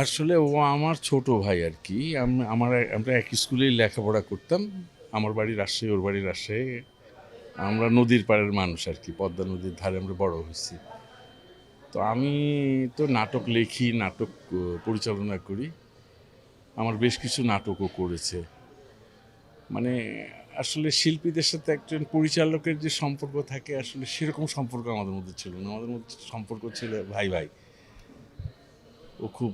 আসলে ও আমার ছোট ভাই আর কি। আমরা এক স্কুলেই লেখাপড়া করতাম। আমার বাড়ি রাজশাহী, ওর বাড়ি রাজশাহী। আমরা নদীর পাড়ের মানুষ আর কি, পদ্মা নদীর ধারে আমরা বড় হয়েছি। তো আমি তো নাটক লেখি, নাটক পরিচালনা করি। আমার বেশ কিছু নাটকও করেছে। মানে আসলে শিল্পীদের সাথে একজন পরিচালকের যে সম্পর্ক থাকে, আসলে সেরকম সম্পর্ক আমাদের মধ্যে ছিল না। আমাদের মধ্যে সম্পর্ক ছিল ভাই ভাই। ও খুব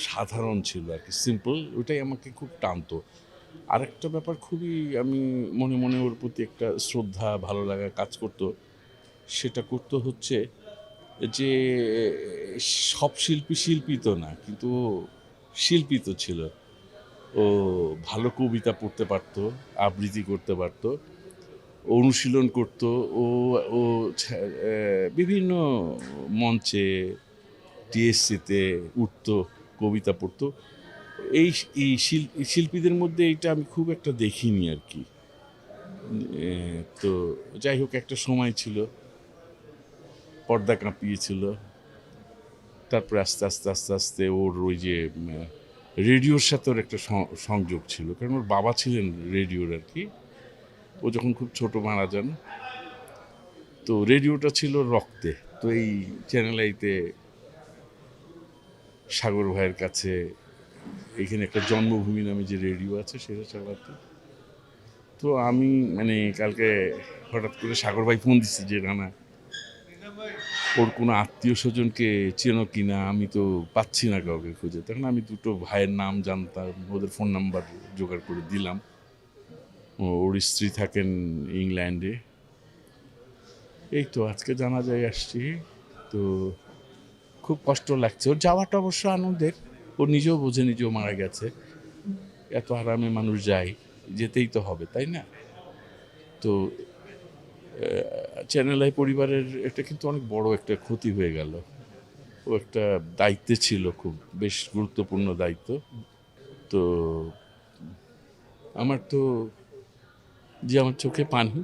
সাধারণ ছিল আর কি, সিম্পল। ওইটাই আমাকে খুব টানতো। আরেকটা ব্যাপার, খুবই আমি মনে মনে ওর প্রতি একটা শ্রদ্ধা, ভালো লাগা কাজ করতো। সেটা করতো হচ্ছে যে সব শিল্পী শিল্পী তো না, কিন্তু ও শিল্পী তো ছিল। ও ভালো কবিতা পড়তে পারতো, আবৃত্তি করতে পারতো, অনুশীলন করতো। ও ও বিভিন্ন মঞ্চে, টিএসসিতে উঠতো, কবিতা পড়তো। এই এই শিল্পীদের মধ্যে এইটা আমি খুব একটা দেখিনি আর কি। তো যাই হোক, একটা সময় ছিল পর্দা কাঁপিয়েছিল। তারপরে আস্তে আস্তে আস্তে আস্তে ওর ওই যে রেডিওর সাথে ওর একটা সংযোগ ছিল, কারণ ওর বাবা ছিলেন রেডিওর আর কি। ও যখন খুব ছোট মারা যান, তো রেডিওটা ছিল রক্তে। তো এই চ্যানেল আইতে সাগর ভাইয়ের কাছে এখানে একটা জন্মভূমি নামে যে রেডিও আছে সেটা চালাতো। তো আমি মানে কালকে হঠাৎ করে সাগর ভাই ফোন দিচ্ছে যে রানা, ওর কোনো আত্মীয় স্বজনকে চেনো কি না, আমি তো পাচ্ছি না কাউকে খুঁজে। তখন আমি দুটো ভাইয়ের নাম জানতাম, ওদের ফোন নাম্বার জোগাড় করে দিলাম। ওর স্ত্রী থাকেন ইংল্যান্ডে। এই তো আজকে জানাজায় আসছি। তো খুব কষ্ট লাগছে। ওর যাওয়াটা অবশ্য আনন্দের। ও নিজেও বোঝে নিজেও মারা গেছে। এত আরামে মানুষ যায়, যেতেই তো হবে, তাই না? তো চ্যানেল আই পরিবারের এটা কিন্তু অনেক বড় একটা ক্ষতি হয়ে গেল। ও একটা দায়িত্বে ছিল, খুব বেশ গুরুত্বপূর্ণ দায়িত্ব। তো আমার তো যে আমার চোখে পানি।